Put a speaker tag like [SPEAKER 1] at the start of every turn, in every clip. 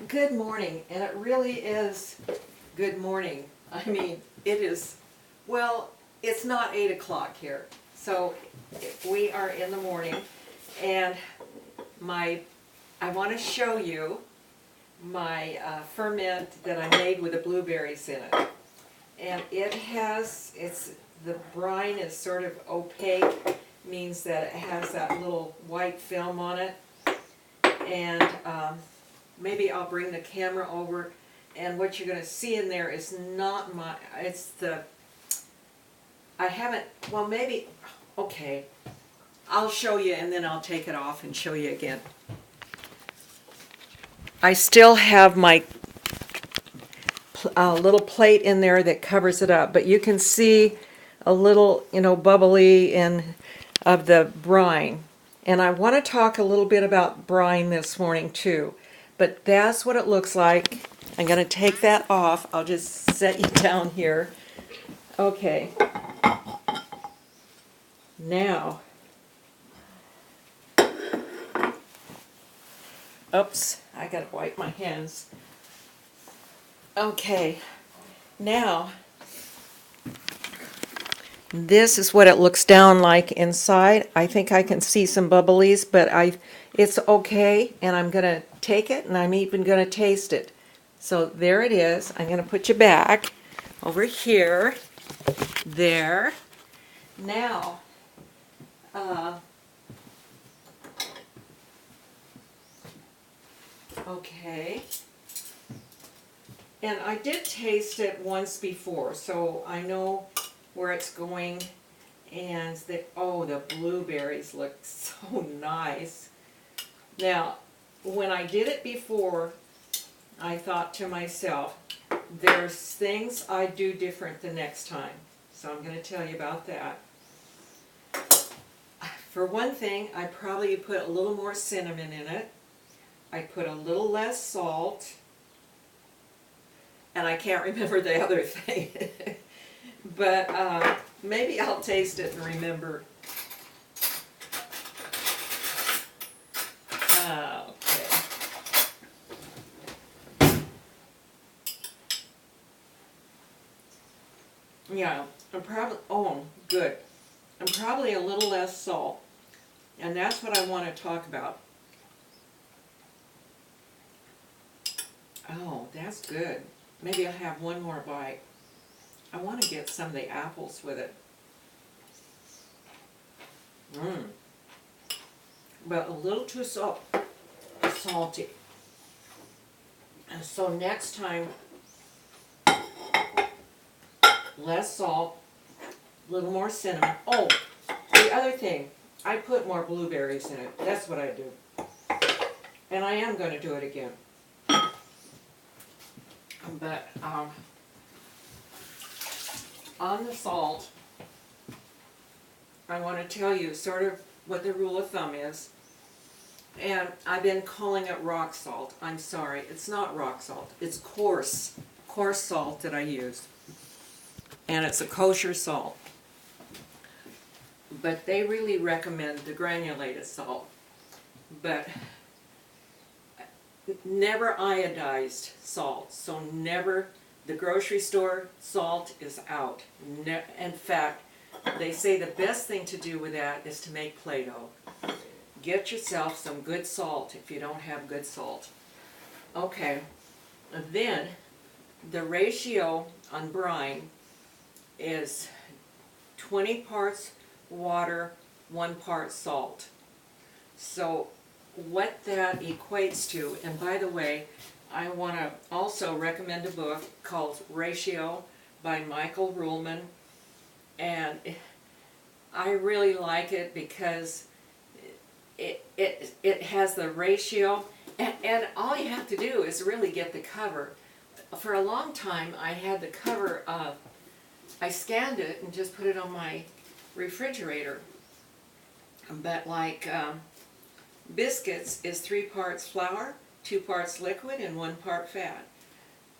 [SPEAKER 1] Good morning, and it really is good morning. I mean, it is, well, it's not 8 o'clock here, so we are in the morning, and I want to show you my ferment that I made with the blueberries in it. And the brine is sort of opaque, means that it has that little white film on it. And maybe I'll bring the camera over, and what you're going to see in there is not okay, I'll show you and then I'll take it off and show you again. I still have my little plate in there that covers it up, but you can see a little, bubbly of the brine. And I want to talk a little bit about brine this morning too, but that's what it looks like. I'm going to take that off. I'll just set you down here. Okay. Now, oops, I got to wipe my hands. Okay, now, this is what it looks down like inside. I think I can see some bubblies, but it's okay, and I'm going to take it, and I'm even going to taste it. So there it is. I'm going to put you back over here. There. Now, okay. And I did taste it once before, so I know where it's going. And the blueberries look so nice. Now, when I did it before, I thought to myself, there's things I do different the next time. So I'm going to tell you about that. For one thing, I probably put a little more cinnamon in it. I put a little less salt. And I can't remember the other thing. But maybe I'll taste it and remember. Okay. Yeah, good. I'm probably a little less salt. And that's what I want to talk about. Oh, that's good. Maybe I'll have one more bite. I want to get some of the apples with it. But a little too salty. And so next time, less salt, a little more cinnamon. Oh, the other thing, I put more blueberries in it. That's what I do. And I am going to do it again. But on the salt, I want to tell you sort of what the rule of thumb is. And I've been calling it rock salt. I'm sorry, it's not rock salt. It's coarse salt that I use. And it's a kosher salt. But they really recommend the granulated salt. But never iodized salt. So never, the grocery store salt is out. In fact, they say the best thing to do with that is to make Play-Doh. Get yourself some good salt if you don't have good salt. Okay, then the ratio on brine is 20 parts water, 1 part salt. So what that equates to, and by the way, I want to also recommend a book called Ratio by Michael Ruhlman, and I really like it because it has the ratio, and all you have to do is really get the cover. For a long time I had the cover I scanned it and just put it on my refrigerator, but like biscuits is 3 parts flour, 2 parts liquid, and 1 part fat.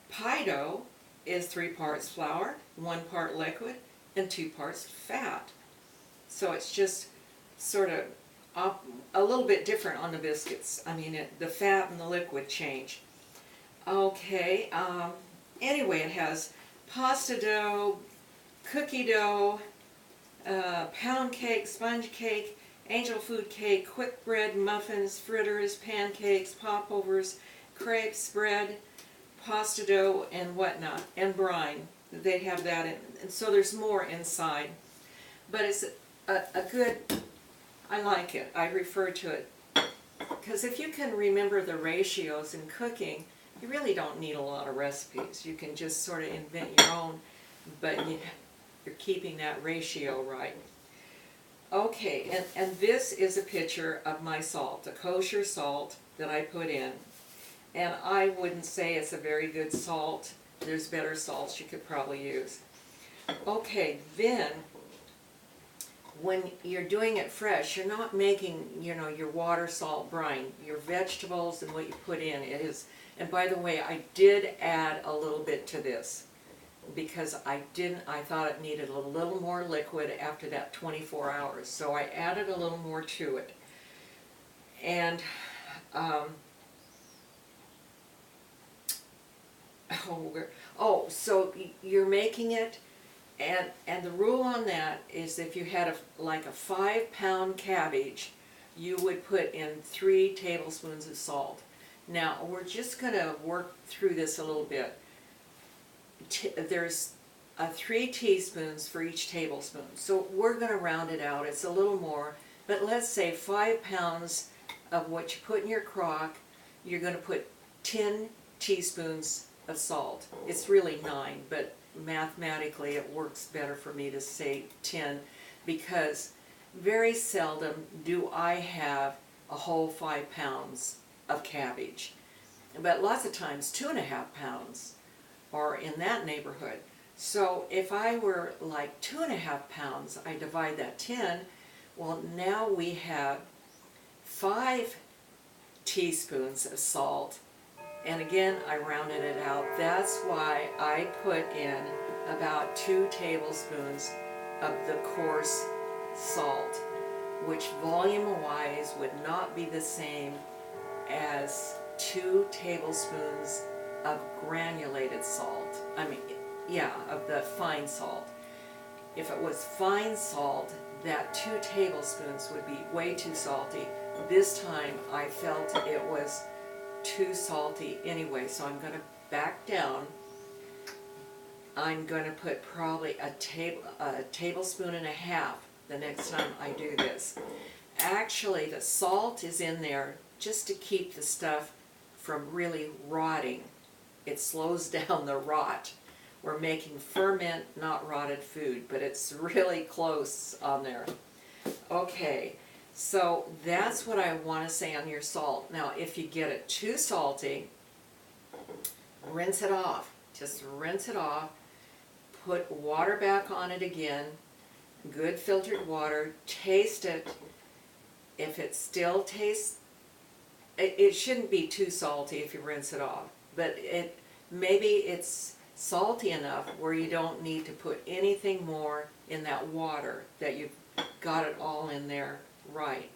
[SPEAKER 1] Pie dough is 3 parts flour, 1 part liquid, and 2 parts fat. So it's just sort of a little bit different on the biscuits. I mean, the fat and the liquid change. Okay, anyway, it has pasta dough, cookie dough, pound cake, sponge cake, angel food cake, quick bread, muffins, fritters, pancakes, popovers, crepes, bread, pasta dough, and whatnot, and brine. They have that in, and so there's more inside. But it's a good, I like it. I refer to it. Because if you can remember the ratios in cooking, you really don't need a lot of recipes. You can just sort of invent your own, but you're keeping that ratio right. Okay, and this is a picture of my salt, the kosher salt that I put in. And I wouldn't say it's a very good salt. There's better salts you could probably use. Okay, then when you're doing it fresh, you're not making, your water, salt, brine. Your vegetables and what you put in, it is. And by the way, I did add a little bit to this because I thought it needed a little more liquid after that 24 hours. So I added a little more to it. And, so you're making it, and the rule on that is if you had like a 5-pound cabbage, you would put in 3 tablespoons of salt. Now we're just going to work through this a little bit. There's 3 teaspoons for each tablespoon, so we're going to round it out. It's a little more, but let's say 5 pounds of what you put in your crock, you're going to put 10 teaspoons of salt. It's really 9, but mathematically it works better for me to say 10 because very seldom do I have a whole 5 pounds of cabbage. But lots of times 2.5 pounds are in that neighborhood. So if I were like 2.5 pounds, I divide that 10, well now we have 5 teaspoons of salt. And again, I rounded it out. That's why I put in about 2 tablespoons of the coarse salt, which volume-wise would not be the same as 2 tablespoons of granulated salt. Of the fine salt. If it was fine salt, that 2 tablespoons would be way too salty. This time I felt it was too salty anyway, so I'm going to back down. I'm going to put probably a tablespoon and a half the next time I do this. Actually, the salt is in there just to keep the stuff from really rotting. It slows down the rot. We're making ferment, not rotted food, but it's really close on there. Okay. So that's what I want to say on your salt. Now, if you get it too salty, rinse it off. Just rinse it off. Put water back on it again. Good filtered water. Taste it. If it still tastes, it shouldn't be too salty if you rinse it off. But maybe it's salty enough where you don't need to put anything more in that water, that you've got it all in there. Right,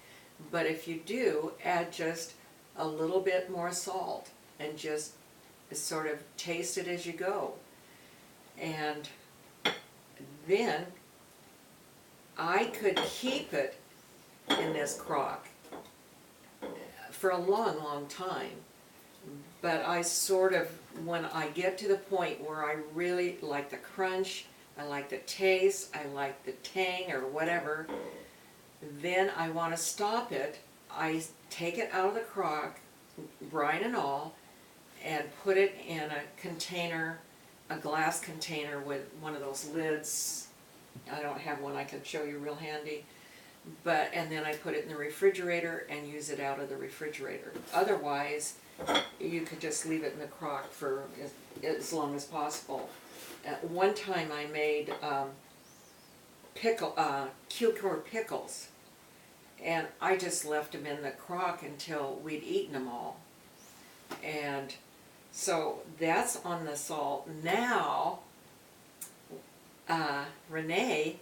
[SPEAKER 1] but if you do, add just a little bit more salt and just sort of taste it as you go. And then I could keep it in this crock for a long, long time. But I sort of, when I get to the point where I really like the crunch, I like the taste, I like the tang or whatever, then I want to stop it. I take it out of the crock, brine and all, and put it in a container, a glass container with one of those lids. I don't have one I can show you real handy. And then I put it in the refrigerator and use it out of the refrigerator. Otherwise, you could just leave it in the crock for as long as possible. One time I made cucumber pickles, and I just left them in the crock until we'd eaten them all. And so that's on the salt. Now, Renee,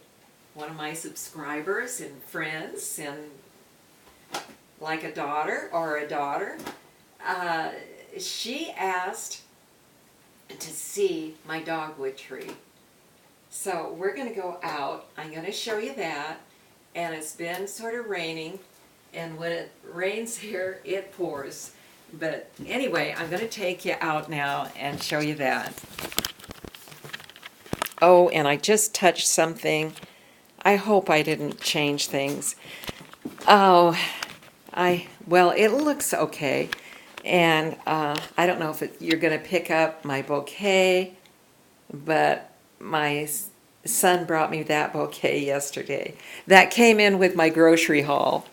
[SPEAKER 1] one of my subscribers and friends, and like a daughter, she asked to see my dogwood tree. So we're going to go out. I'm going to show you that. And it's been sort of raining. And when it rains here, it pours. But anyway, I'm going to take you out now and show you that. Oh, and I just touched something. I hope I didn't change things. Oh, well, it looks okay. And I don't know if you're going to pick up my bouquet, but my son brought me that bouquet yesterday. That came in with my grocery haul.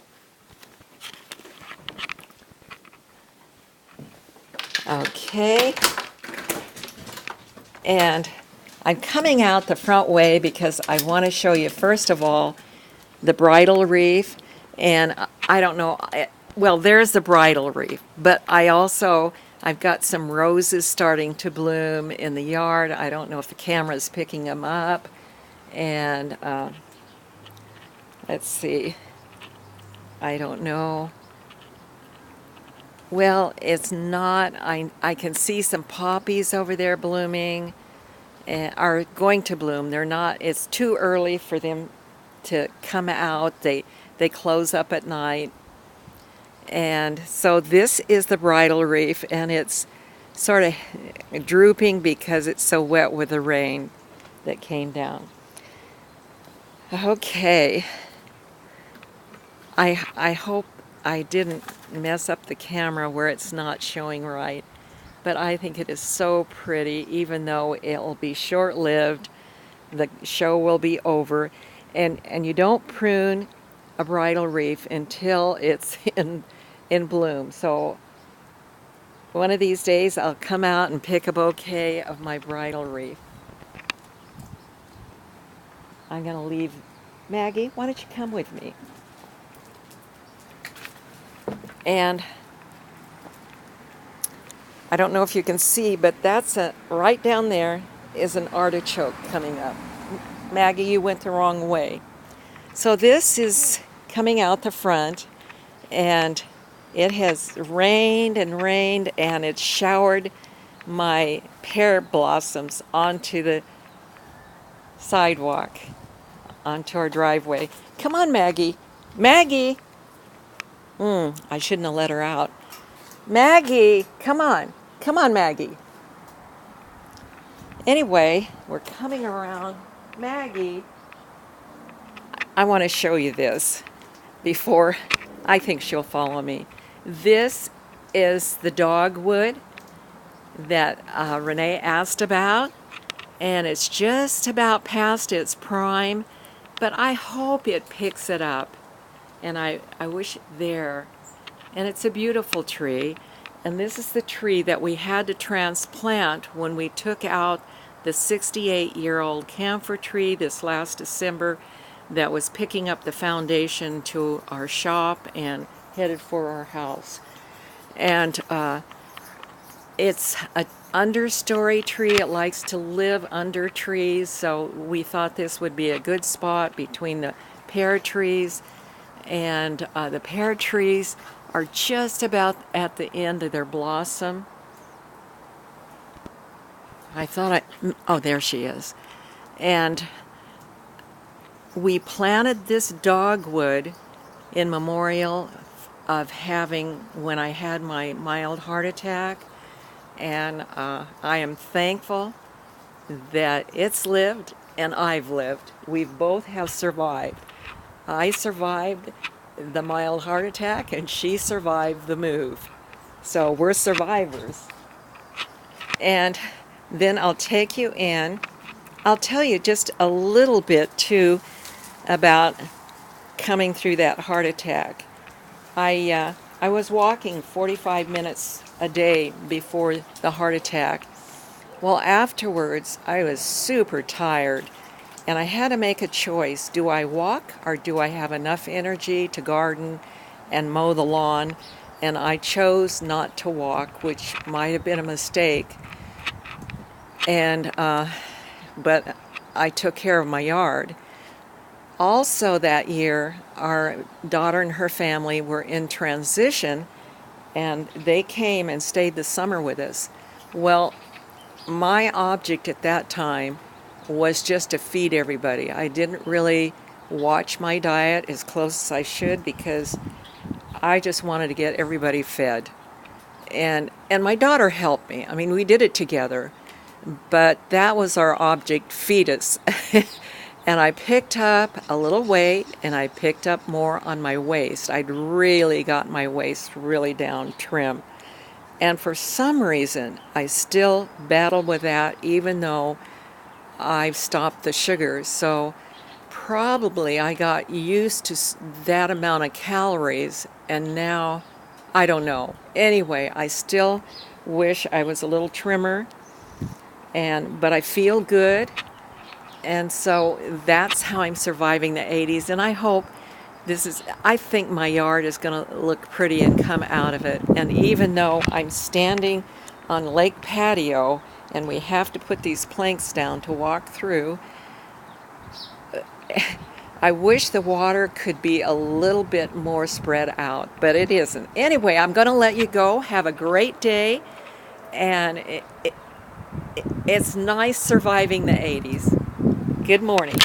[SPEAKER 1] Okay. And I'm coming out the front way because I want to show you, first of all, the bridal wreath. And I don't know, well, there's the bridal wreath, but I've got some roses starting to bloom in the yard. I don't know if the camera's picking them up. And let's see, I don't know. Well, it's not, I can see some poppies over there blooming, are going to bloom. They're not, it's too early for them to come out. They close up at night. And so this is the bridal wreath, and it's sort of drooping because it's so wet with the rain that came down. Okay. I hope I didn't mess up the camera where it's not showing right, but I think it is so pretty, even though it'll be short-lived. The show will be over, and you don't prune a bridal wreath until it's in bloom. So one of these days I'll come out and pick a bouquet of my bridal wreath. I'm going to leave. Maggie, why don't you come with me? And I don't know if you can see, but that's right down there is an artichoke coming up. Maggie, you went the wrong way. So this is coming out the front, and it has rained and rained, and it's showered my pear blossoms onto the sidewalk, onto our driveway. Come on, Maggie. Maggie! I shouldn't have let her out. Maggie, come on. Come on, Maggie. Anyway, we're coming around. Maggie, I want to show you this before I think she'll follow me. This is the dogwood that Renee asked about, and it's just about past its prime, but I hope it picks it up. And I wish there. And it's a beautiful tree. And this is the tree that we had to transplant when we took out the 68-year-old camphor tree this last December that was picking up the foundation to our shop and headed for our house. And it's an understory tree. It likes to live under trees, so we thought this would be a good spot between the pear trees. And the pear trees are just about at the end of their blossom. Oh, there she is. And we planted this dogwood in memorial of having, when I had my mild heart attack. And I am thankful that it's lived and I've lived. We both have survived. I survived the mild heart attack, and she survived the move. So we're survivors. And then I'll take you in. I'll tell you just a little bit, too, about coming through that heart attack. I was walking 45 minutes a day before the heart attack. Well, afterwards, I was super tired. And I had to make a choice. Do I walk, or do I have enough energy to garden and mow the lawn? And I chose not to walk, which might have been a mistake. And but I took care of my yard. Also that year, our daughter and her family were in transition, and they came and stayed the summer with us. Well, my object at that time was just to feed everybody. I didn't really watch my diet as close as I should because I just wanted to get everybody fed. And my daughter helped me. I mean, we did it together, but that was our object, feed us. And I picked up a little weight, and I picked up more on my waist. I'd really got my waist really down trim. And for some reason, I still battle with that even though I've stopped the sugar. So probably I got used to that amount of calories, and now I don't know. Anyway, I still wish I was a little trimmer, but I feel good. And so that's how I'm surviving the 80s. And I hope I think my yard is going to look pretty and come out of it. And even though I'm standing on lake patio and we have to put these planks down to walk through, I wish the water could be a little bit more spread out, but it isn't. Anyway, I'm going to let you go. Have a great day. And it's nice surviving the 80s. Good morning.